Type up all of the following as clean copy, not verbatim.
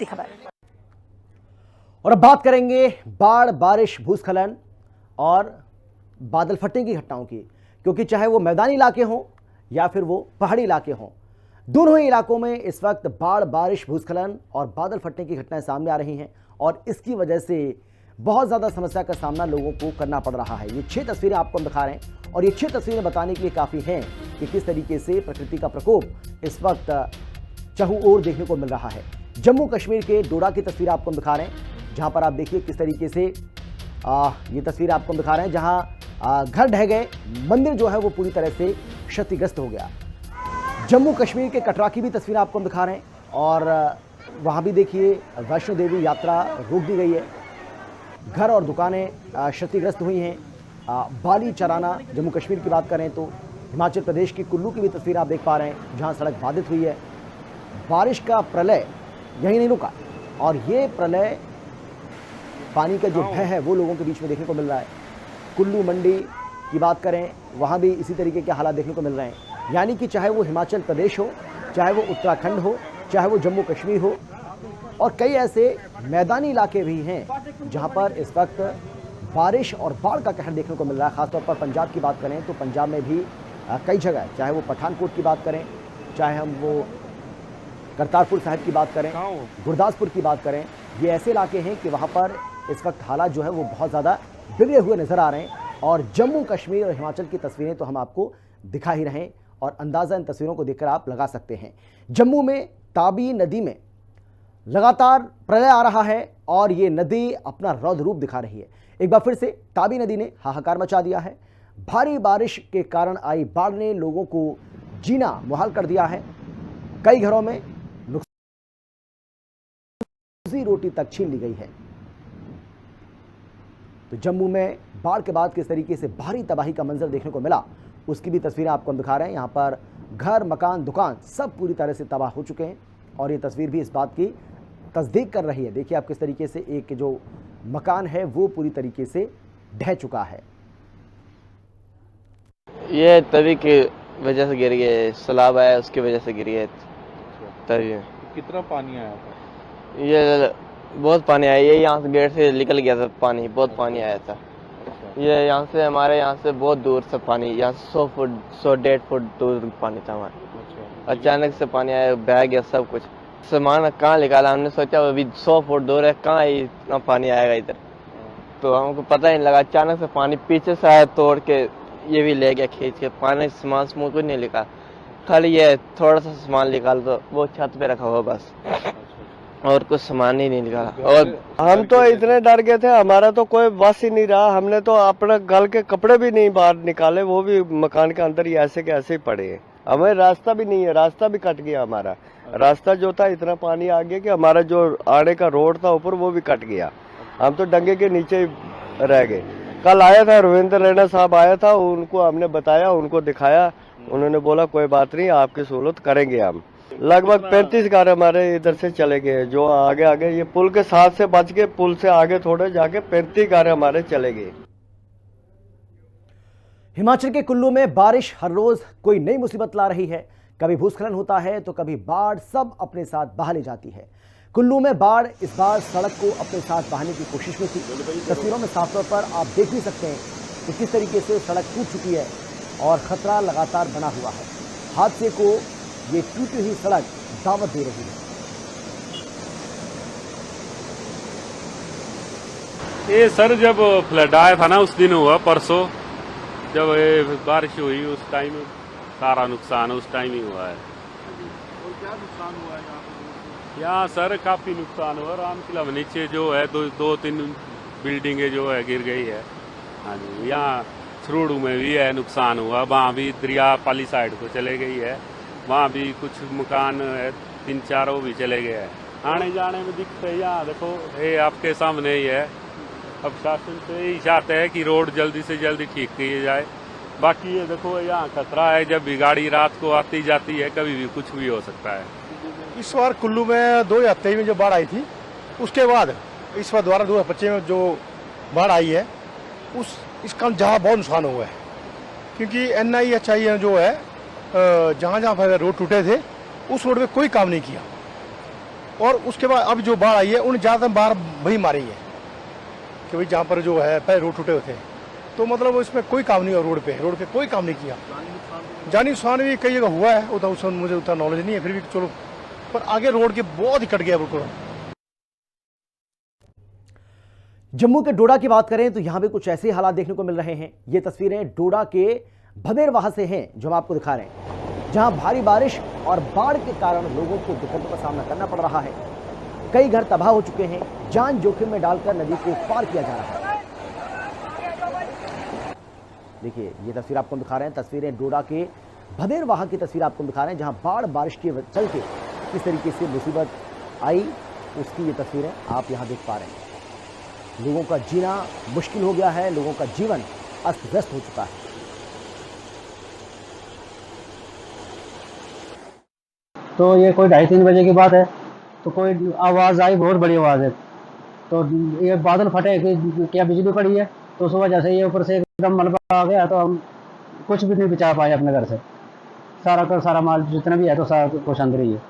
खबर। और अब बात करेंगे बाढ़, बारिश, भूस्खलन और बादल फटने की घटनाओं की, क्योंकि चाहे वो मैदानी इलाके हों या फिर वो पहाड़ी इलाके हों, दोनों ही इलाकों में इस वक्त बाढ़, बारिश, भूस्खलन और बादल फटने की घटनाएं सामने आ रही हैं और इसकी वजह से बहुत ज़्यादा समस्या का सामना लोगों को करना पड़ रहा है। ये 6 तस्वीरें आपको हम दिखा रहे हैं और ये 6 तस्वीरें बताने के लिए काफ़ी हैं कि किस तरीके से प्रकृति का प्रकोप इस वक्त चहुं ओर देखने को मिल रहा है। जम्मू कश्मीर के डोडा की तस्वीर आपको हम दिखा रहे हैं, जहां पर आप देखिए किस तरीके से ये तस्वीर आपको हम दिखा रहे हैं, जहां घर ढह गए, मंदिर जो है वो पूरी तरह से क्षतिग्रस्त हो गया। जम्मू कश्मीर के कटरा की भी तस्वीर आपको हम दिखा रहे हैं और वहां भी देखिए वैष्णो देवी यात्रा रोक दी गई है, घर और दुकानें क्षतिग्रस्त हुई हैं। बाली चराना जम्मू कश्मीर की बात करें तो हिमाचल प्रदेश की कुल्लू की भी तस्वीर आप देख पा रहे हैं, जहां सड़क बाधित हुई है। बारिश का प्रलय यहीं नहीं रुका और ये प्रलय पानी का जो भय है वो लोगों के बीच में देखने को मिल रहा है। कुल्लू मंडी की बात करें, वहाँ भी इसी तरीके के हालात देखने को मिल रहे हैं। यानी कि चाहे वो हिमाचल प्रदेश हो, चाहे वो उत्तराखंड हो, चाहे वो जम्मू कश्मीर हो, और कई ऐसे मैदानी इलाके भी हैं जहाँ पर इस वक्त बारिश और बाढ़ का कहर देखने को मिल रहा है। ख़ासतौर पर पंजाब की बात करें तो पंजाब में भी कई जगह, चाहे वो पठानकोट की बात करें, चाहे हम वो करतारपुर साहिब की बात करें, गुरदासपुर की बात करें, ये ऐसे इलाके हैं कि वहाँ पर इस वक्त हालात जो है वो बहुत ज़्यादा बिगड़े हुए नज़र आ रहे हैं। और जम्मू कश्मीर और हिमाचल की तस्वीरें तो हम आपको दिखा ही रहे हैं और अंदाज़ा इन तस्वीरों को देखकर आप लगा सकते हैं। जम्मू में ताबी नदी में लगातार प्रलय आ रहा है और ये नदी अपना रौद्र रूप दिखा रही है। एक बार फिर से ताबी नदी ने हाहाकार मचा दिया है। भारी बारिश के कारण आई बाढ़ ने लोगों को जीना मुहाल कर दिया है। कई घरों में रोजी रोटी तक छीन ली गई है। तो जम्मू में बाढ़ के बाद किस तरीके से भारी तबाही का मंजर देखने को मिला, उसकी भी तस्वीरें आपको हम दिखा रहे हैं। यहाँ पर घर, मकान, दुकान सब पूरी तरह से तबाह हो चुके हैं और ये तस्वीर भी इस बात की तस्दीक कर रही है। देखिए आप किस तरीके से एक जो मकान है वो पूरी तरीके से ढह चुका है। ये तभी की वजह से गिर गए, सैलाब आया उसकी वजह से गिर गए तभी। कितना पानी आया था? ये बहुत पानी आया, ये यहाँ से गेट से निकल गया था पानी, बहुत पानी आया था। ये यहाँ से हमारे यहाँ से बहुत दूर से पानी, यहाँ से 100 फुट 100-150 फुट दूर पानी था हमारे। अचानक से पानी आया, बह गया सब कुछ। सामान कहाँ निकाला, हमने सोचा अभी 100 फुट दूर है, कहाँ इतना पानी आएगा इधर, तो हमको पता ही नहीं लगा। अचानक से पानी पीछे से आया, तोड़ के ये भी ले गया खींच के। पानी सामान समूह कुछ नहीं लिखा, खाली ये थोड़ा सा सामान निकाल दो, वो छत पे रखा हुआ बस, और कुछ सामान ही नहीं निकाला। और हम तो इतने डर गए थे, हमारा तो कोई बस ही नहीं रहा। हमने तो अपना गल के कपड़े भी नहीं बाहर निकाले, वो भी मकान के अंदर ही ऐसे के ऐसे ही पड़े हैं। हमें रास्ता भी नहीं है, रास्ता भी कट गया हमारा। रास्ता जो था इतना पानी आ गया कि हमारा जो आने का रोड था ऊपर वो भी कट गया। हम तो डंगे के नीचे ही रह गए। कल आया था रविंद्र रैना साहब आया था, उनको हमने बताया, उनको दिखाया, उन्होंने बोला कोई बात नहीं, आपकी सहूलत करेंगे हम। लगभग 35 घर हमारे इधर से चले गए, जो आगे आगे ये पुल के साथ से बच के, पुल से आगे थोड़े जाके 35 घर हमारे चले गए। हिमाचल के कुल्लू में बारिश हर रोज कोई नई मुसीबत ला रही है। कभी भूस्खलन होता है तो कभी बाढ़ सब अपने साथ बहा ले जाती है। कुल्लू में बाढ़ इस बार सड़क को अपने साथ बहाने की कोशिश में थी। तस्वीरों में साफ तौर पर आप देख भी सकते हैं कि किस तरीके से सड़क टूट चुकी है और खतरा लगातार बना हुआ है। हादसे को ये टूटी हुई सड़क दावत दे रही है। ये सर जब फ्लड आया था ना, उस दिन हुआ, परसों जब बारिश हुई उस टाइम सारा नुकसान उस टाइम ही हुआ है। और क्या नुकसान हुआ है यहाँ पर? यहाँ सर काफी नुकसान हुआ। रामकिला में नीचे जो है दो तीन बिल्डिंगें जो है गिर गई है। हाँ जी, यहाँ सरूड़ू में भी है नुकसान हुआ, वहाँ भी दरिया पाली साइड को चले गई है, वहाँ भी कुछ मकान है 3-4 वो भी चले गए हैं। आने जाने में दिक्कत है। यहाँ देखो ये आपके सामने ही है। अब शासन से यही चाहते हैं कि रोड जल्दी से जल्दी ठीक की जाए। बाकी ये देखो यहाँ खतरा है, जब भी गाड़ी रात को आती जाती है कभी भी कुछ भी हो सकता है। इस बार कुल्लू में 2023 में जो बाढ़ आई थी, उसके बाद इस बार दोबारा 2025 में जो बाढ़ आई है, इसका जहाँ बहुत नुकसान हुआ है, क्योंकि NIHI जो है जहाँ जहाँ रोड टूटे थे उस रोड में कोई काम नहीं किया। और उसके बाद अब जो बाढ़ आई है उन ज़्यादा बाढ़ वही मारी है कि भाई जहाँ पर जो है पहले रोड टूटे हुए थे, तो मतलब इसमें कोई काम नहीं हुआ, रोड पे कोई काम नहीं किया। जानी नुकसान भी कई जगह हुआ है, उतना मुझे उतना नॉलेज नहीं है, फिर भी चलो, पर आगे रोड के बहुत ही कट गया बिल्कुल। जम्मू के डोडा की बात करें तो यहां भी कुछ ऐसे हालात देखने को मिल रहे हैं। ये तस्वीरें डोडा के भदेरवाह से हैं जो हम आपको दिखा रहे हैं, जहां भारी बारिश और बाढ़ के कारण लोगों को दिक्कतों का सामना करना पड़ रहा है। कई घर तबाह हो चुके हैं, जान जोखिम में डालकर नदी को पार किया जा रहा है। देखिए ये तस्वीर आपको दिखा रहे हैं, तस्वीरें डोडा के भदेरवाह की तस्वीर आपको दिखा रहे हैं, जहां बाढ़ बारिश के चलते किस तरीके से मुसीबत आई उसकी ये तस्वीरें आप यहां देख पा रहे हैं। लोगों का जीना मुश्किल हो गया है, लोगों का जीवन अस्त व्यस्त हो चुका है। तो ये कोई 2:30-3 बजे की बात है, तो कोई आवाज़ आई, बहुत बड़ी आवाज़ है, तो ये बादल फटे कि क्या बिजली पड़ी है, तो उस वजह से ये ऊपर से एकदम मलबा आ गया, तो हम कुछ भी नहीं बचा पाए अपने घर से। सारा का सारा माल जितना भी है तो सारा कुछ अंदर ही है।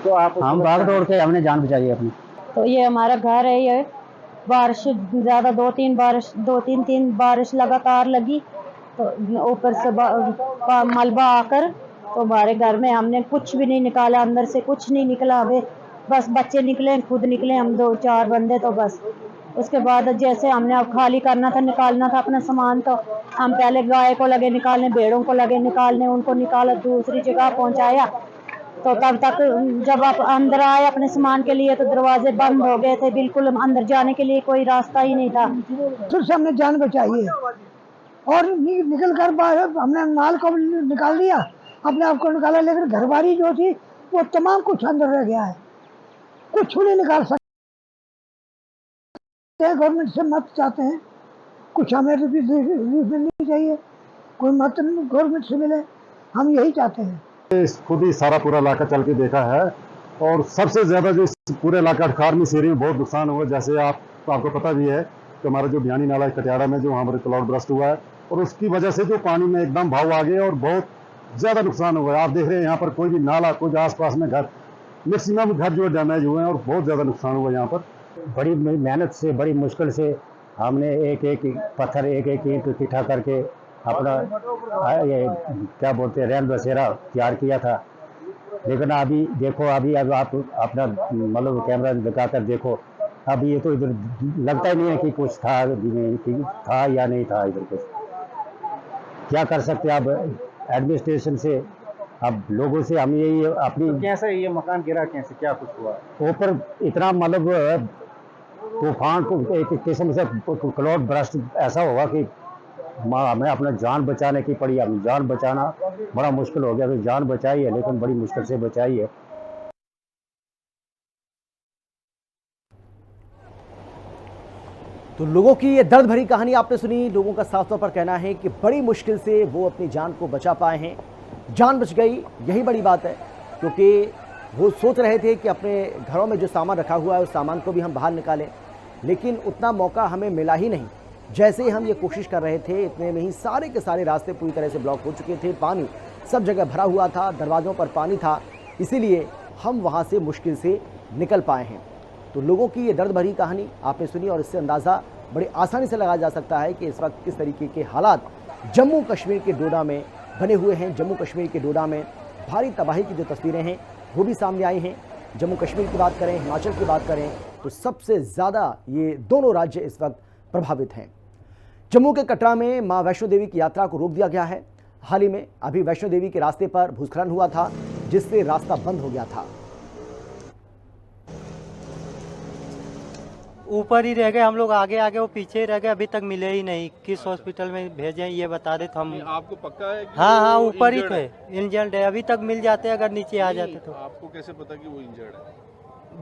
तो हम भाग दौड़ के हमने जान बचाई है अपनी। तो ये हमारा घर है, ये बारिश ज़्यादा 2-3 बारिश लगातार लगी, तो ऊपर से मलबा आकर तो हमारे घर में हमने कुछ भी नहीं निकाला, अंदर से कुछ नहीं निकला। अबे बस बच्चे निकले, खुद निकले, हम 2-4 बंदे, तो बस उसके बाद जैसे हमने अब खाली करना था, निकालना था अपना सामान, तो हम पहले गाय को लगे निकालने, भेड़ों को लगे निकालने, उनको निकाला, दूसरी जगह पहुंचाया। तो तब तक जब आप अंदर आए अपने सामान के लिए तो दरवाजे बंद हो गए थे, बिल्कुल अंदर जाने के लिए कोई रास्ता ही नहीं था। फिर से हमने जान बचाई है और निकल कर बाहर हमने माल को निकाल दिया, अपने आप को निकाला, लेकिन घरबारी जो थी वो तमाम कुछ अंदर रह गया है, कुछ नहीं निकाल सकते। गवर्नमेंट से मत चाहते हैं, कुछ हमें रिलीफ मिलनी चाहिए, कोई मत गवर्नमेंट से मिले, हम यही चाहते हैं। खुद ही सारा पूरा इलाका चल के देखा है, और सबसे ज़्यादा जो पूरे इलाका खारमी सीरी में बहुत नुकसान हुआ। जैसे आपको पता भी है कि हमारा जो बयानी नाला है कटियाड़ा में, जो वहाँ पर क्लाउड ब्रस्ट हुआ है, और उसकी वजह से जो पानी में एकदम भाव आ गए और बहुत ज़्यादा नुकसान हुआ है। आप देख रहे हैं यहाँ पर कोई भी नाला, कोई आसपास में घर, मैक्सिमम घर जो डैमेज हुए हैं और बहुत ज़्यादा नुकसान हुआ है। यहाँ पर बड़ी मेहनत से, बड़ी मुश्किल से हमने एक एक पत्थर, एक एक ईंट इकट्ठा करके अपना ये क्या बोलते हैं रैन बसेरा तैयार किया था। लेकिन अभी देखो, अभी अब आप अपना मतलब कैमरा लगाकर देखो, अभी ये तो इधर लगता ही नहीं है कि कुछ था, था या नहीं था इधर कुछ। क्या कर सकते हैं अब एडमिनिस्ट्रेशन से, अब लोगों से हम यही अपनी। कैसे ये मकान गिरा, कैसे क्या कुछ हुआ? ऊपर इतना मतलब तूफान को एक किस्म से क्लाउड ब्रस्ट ऐसा हुआ कि हमें अपना जान बचाने की पड़ी। अब जान बचाना बड़ा मुश्किल हो गया, तो जान बचाई है लेकिन बड़ी मुश्किल से बचाई है। तो लोगों की ये दर्द भरी कहानी आपने सुनी। लोगों का साफ तौर पर कहना है कि बड़ी मुश्किल से वो अपनी जान को बचा पाए हैं, जान बच गई, यही बड़ी बात है। क्योंकि वो सोच रहे थे कि अपने घरों में जो सामान रखा हुआ है उस सामान को भी हम बाहर निकालें, लेकिन उतना मौका हमें मिला ही नहीं। जैसे ही हम ये कोशिश कर रहे थे, इतने में ही सारे के सारे रास्ते पूरी तरह से ब्लॉक हो चुके थे, पानी सब जगह भरा हुआ था, दरवाज़ों पर पानी था, इसीलिए हम वहाँ से मुश्किल से निकल पाए हैं। तो लोगों की ये दर्द भरी कहानी आपने सुनी, और इससे अंदाज़ा बड़ी आसानी से लगाया जा सकता है कि इस वक्त किस तरीके के हालात जम्मू कश्मीर के डोडा में बने हुए हैं। जम्मू कश्मीर के डोडा में भारी तबाही की जो तस्वीरें हैं वो भी सामने आई हैं। जम्मू कश्मीर की बात करें, हिमाचल की बात करें, तो सबसे ज़्यादा ये दोनों राज्य इस वक्त प्रभावित हैं। जम्मू के कटरा में मां वैष्णो देवी की यात्रा को रोक दिया गया है। हाल ही में अभी वैष्णो देवी के रास्ते पर भूस्खलन हुआ था, जिससे रास्ता बंद हो गया था। ऊपर ही रह गए हम लोग, आगे आगे वो पीछे ही रह गए, अभी तक मिले ही नहीं। किस हॉस्पिटल में भेजें ये बता दे तो हम। आपको पक्का है कि हाँ, ऊपर ही थे, इंजर्ड है। अभी तक मिल जाते अगर नीचे आ जाते तो। आपको कैसे पता कि वो इंजर्ड है?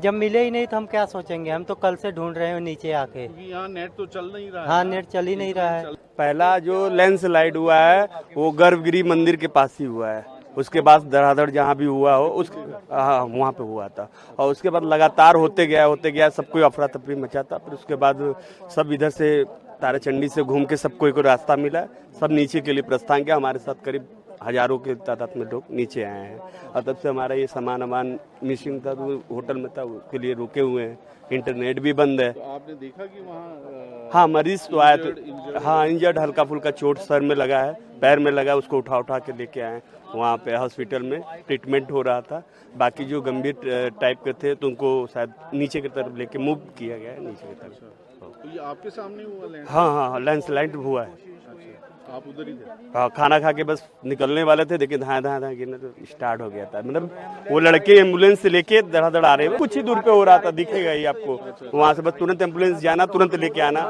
जब मिले ही नहीं तो हम क्या सोचेंगे, हम तो कल से ढूंढ रहे हैं नीचे आके। यहाँ नेट तो चल नहीं रहा है। हाँ, नेट चल ही नहीं रहा है। पहला जो लैंडस्लाइड हुआ है वो गर्भगिरी मंदिर के पास ही हुआ है, उसके बाद धड़ाधड़ जहाँ भी हुआ हो हाँ वहाँ पे हुआ था, और उसके बाद लगातार होते गया, सबको अफरा तफरी मचा था। फिर उसके बाद सब इधर से ताराचंडी से घूम के सबको एक रास्ता मिला, सब नीचे के लिए प्रस्थान किया। हमारे साथ करीब हजारों के तादाद में लोग नीचे आए हैं। और तब से हमारा ये सामान मिसिंग था, तो होटल में था, उसके लिए रुके हुए हैं। इंटरनेट भी बंद है। तो आपने देखा कि वहाँ हाँ, मरीज तो आया तो, हाँ इंजर्ड, हल्का फुल्का चोट सर में लगा है, पैर में लगा, उसको उठा के लेके आए। वहाँ पे हॉस्पिटल में ट्रीटमेंट हो रहा था। बाकी जो गंभीर टाइप के थे तो उनको शायद नीचे की तरफ लेके मूव किया गया है, नीचे की तरफ। तो ये आपके सामने हुआ लैंड? हाँ, लैंडस्लाइड हुआ है। अच्छा, आप उधर ही थे? हाँ, खाना खा के बस निकलने वाले थे, लेकिन धाए गिरना तो स्टार्ट हो गया था। मतलब वो लड़के एम्बुलेंस से लेके धड़ाधड़ आ रहे हैं, कुछ ही दूर पे हो रहा था, दिखेगा ही आपको। वहाँ से बस तुरंत एम्बुलेंस जाना, तुरंत लेके आना,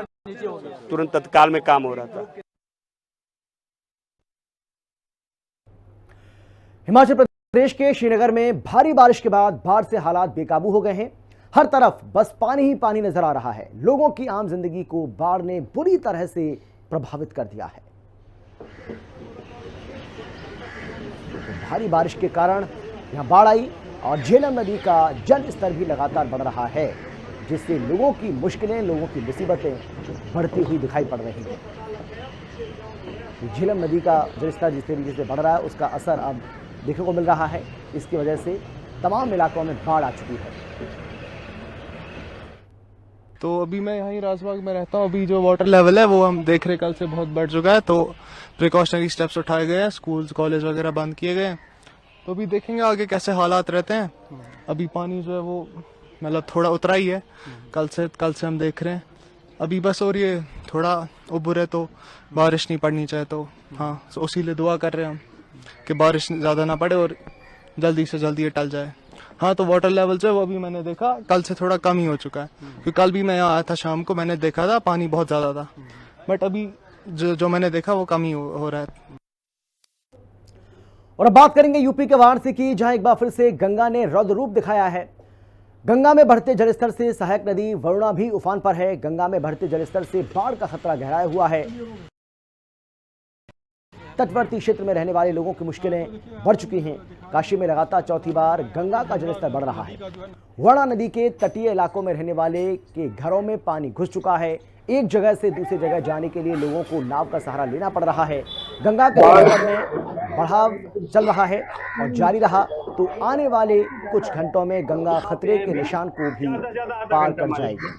तुरंत तत्काल में काम हो रहा था। हिमाचल प्रदेश के श्रीनगर में भारी बारिश के बाद बाढ़ से हालात बेकाबू हो गए हैं। हर तरफ बस पानी ही पानी नजर आ रहा है। लोगों की आम जिंदगी को बाढ़ ने बुरी तरह से प्रभावित कर दिया है। भारी बारिश के कारण यहां बाढ़ आई और झेलम नदी का जल स्तर भी लगातार बढ़ रहा है, जिससे लोगों की मुश्किलें, लोगों की मुसीबतें बढ़ती हुई दिखाई पड़ रही हैं। झेलम नदी का जल स्तर जिस तरीके से बढ़ रहा है, उसका असर अब देखने को मिल रहा है। इसकी वजह से तमाम इलाकों में बाढ़ आ चुकी है। तो अभी मैं यहाँ राजबाग में रहता हूँ। अभी जो वाटर लेवल है वो हम देख रहे कल से बहुत बढ़ चुका है, तो प्रिकॉशनरी स्टेप्स उठाए गए हैं, स्कूल्स कॉलेज वगैरह बंद किए गए हैं। तो अभी देखेंगे आगे कैसे हालात रहते हैं। अभी पानी जो है वो मतलब थोड़ा उतरा ही है कल से हम देख रहे हैं। अभी बस और ये थोड़ा उबुर है तो बारिश नहीं पड़नी चाहिए, तो हाँ उसी लिए दुआ कर रहे हैं हम कि बारिश ज़्यादा ना पड़े और जल्दी से जल्दी ये टल जाए। हाँ, तो वाटर लेवल जो है वो अभी मैंने देखा कल से थोड़ा कम ही हो चुका है, क्योंकि कल भी मैं यहाँ आया था शाम को, मैंने देखा था पानी बहुत ज़्यादा था, बट अभी जो मैंने देखा वो कम ही हो रहा है। और अब बात करेंगे यूपी के वाराणसी की, जहां एक बार फिर से गंगा ने रौद्र रूप दिखाया है। गंगा में बढ़ते जलस्तर से सहायक नदी वरुणा भी उफान पर है। गंगा में बढ़ते जलस्तर से बाढ़ का खतरा गहराया हुआ है। तटवर्ती क्षेत्र में रहने वाले लोगों की मुश्किलें बढ़ चुकी हैं। काशी में लगातार चौथी बार गंगा का जलस्तर बढ़ रहा है। वरुणा नदी के तटीय इलाकों में रहने वाले के घरों में पानी घुस चुका है। एक जगह से दूसरी जगह जाने के लिए लोगों को नाव का सहारा लेना पड़ रहा है। गंगा के जलस्तर में बढ़ाव चल रहा है और जारी रहा तो आने वाले कुछ घंटों में गंगा खतरे के निशान को भी पार कर जाएगी।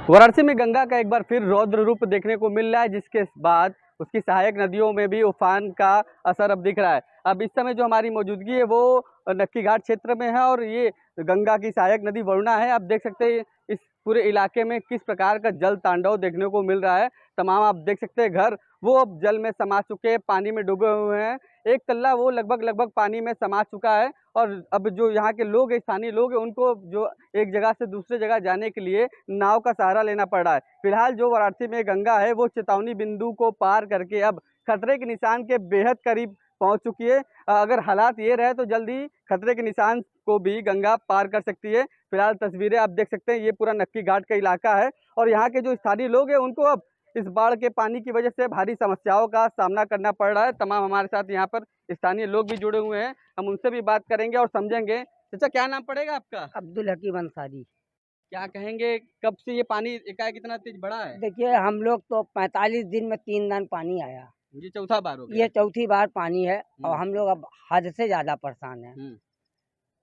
वाराणसी में गंगा का एक बार फिर रौद्र रूप देखने को मिल रहा है, जिसके बाद उसकी सहायक नदियों में भी उफान का असर अब दिख रहा है। अब इस समय जो हमारी मौजूदगी है वो नक्की घाट क्षेत्र में है और ये गंगा की सहायक नदी वरुणा है। आप देख सकते हैं इस पूरे इलाके में किस प्रकार का जल तांडव देखने को मिल रहा है। तमाम आप देख सकते हैं घर वो अब जल में समा चुके हैं, पानी में डूबे हुए हैं। एक तल्ला वो लगभग पानी में समा चुका है और अब जो यहाँ के लोग हैं, स्थानीय लोग हैं, उनको जो एक जगह से दूसरे जगह जाने के लिए नाव का सहारा लेना पड़ रहा है। फिलहाल जो वाराणसी में गंगा है वो चेतावनी बिंदु को पार करके अब खतरे के निशान के बेहद करीब पहुंच चुकी है। अगर हालात ये रहे तो जल्दी खतरे के निशान को भी गंगा पार कर सकती है। फिलहाल तस्वीरें आप देख सकते हैं, ये पूरा नक्की घाट का इलाका है और यहाँ के जो स्थानीय लोग हैं उनको अब इस बाढ़ के पानी की वजह से भारी समस्याओं का सामना करना पड़ रहा है। तमाम हमारे साथ यहाँ पर स्थानीय लोग भी जुड़े हुए हैं, हम उनसे भी बात करेंगे और समझेंगे। चाचा क्या नाम पड़ेगा आपका? अब्दुल हकीम अंसारी। क्या कहेंगे, कब से ये पानी एकाएक इतना तेज बढ़ा है? देखिए हम लोग तो 45 दिन में 3 दिन पानी आया, ये चौथा बार हो गया। ये चौथी बार पानी है और हम लोग अब हद से ज्यादा परेशान हैं।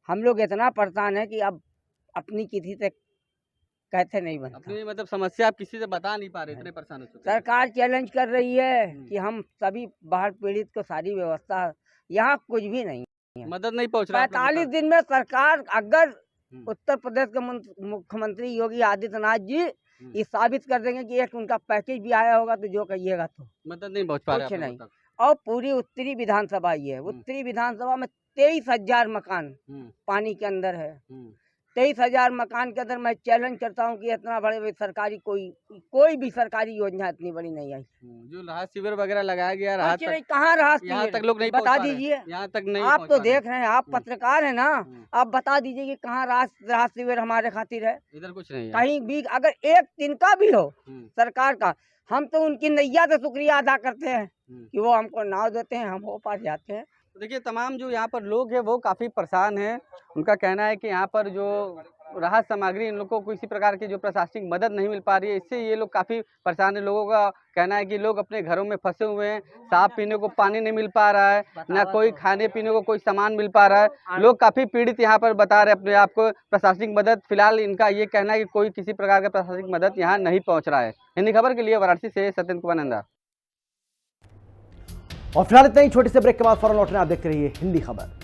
हम लोग इतना परेशान है कि अब अपनी किसी से कहते नहीं बनता। अपनी मतलब समस्या आप किसी से बता नहीं पा रहे, इतने परेशान हो चुके हैं। सरकार चैलेंज कर रही है कि हम सभी बाढ़ पीड़ित को सारी व्यवस्था, यहाँ कुछ भी नहीं है, मदद नहीं पहुँच रहा। 45 दिन में सरकार अगर उत्तर प्रदेश के मुख्यमंत्री योगी आदित्यनाथ जी ये साबित कर देंगे कि एक उनका पैकेज भी आया होगा तो जो कहिएगा तो मदद नहीं पहुँच पा रहे नहीं। और पूरी उत्तरी विधानसभा ये है, उत्तरी विधानसभा में 23,000 मकान पानी के अंदर है। 23,000 मकान के अंदर मैं चैलेंज करता हूँ कि इतना बड़े सरकारी कोई भी सरकारी योजना इतनी बड़ी नहीं आई। जो राहत शिविर वगैरह लगाया गया, राहत कहाँ राहत यहाँ तक लोग नहीं बता दीजिए। यहाँ तक नहीं, आप तो देख रहे हैं, आप पत्रकार है ना, आप बता दीजिए कि कहाँ राहत शिविर हमारे खातिर है। इधर कुछ नहीं है। कहीं भी अगर एक दिन का भी हो सरकार का, हम तो उनकी नैया से शुक्रिया अदा करते हैं कि वो हमको नाव देते हैं, हम वो पार जाते हैं। देखिए तमाम जो यहाँ पर लोग हैं वो काफ़ी परेशान हैं। उनका कहना है कि यहाँ पर जो राहत सामग्री इन लोगों को किसी प्रकार की जो प्रशासनिक मदद नहीं मिल पा रही है, इससे ये लोग काफ़ी परेशान है। लोगों का कहना है कि लोग अपने घरों में फंसे हुए हैं, साफ पीने को पानी नहीं मिल पा रहा है, ना कोई खाने पीने को कोई सामान मिल पा रहा है। लोग काफ़ी पीड़ित यहाँ पर बता रहे हैं अपने आप को। प्रशासनिक मदद फिलहाल इनका ये कहना है कि कोई किसी प्रकार का प्रशासनिक मदद यहाँ नहीं पहुँच रहा है। हिंदी खबर के लिए वाराणसी से सत्येंद्र कुमार नंदा। और फिलहाल इतना ही, छोटे से ब्रेक के बाद फौरन लौटने आप देखते रहिए हिंदी खबर।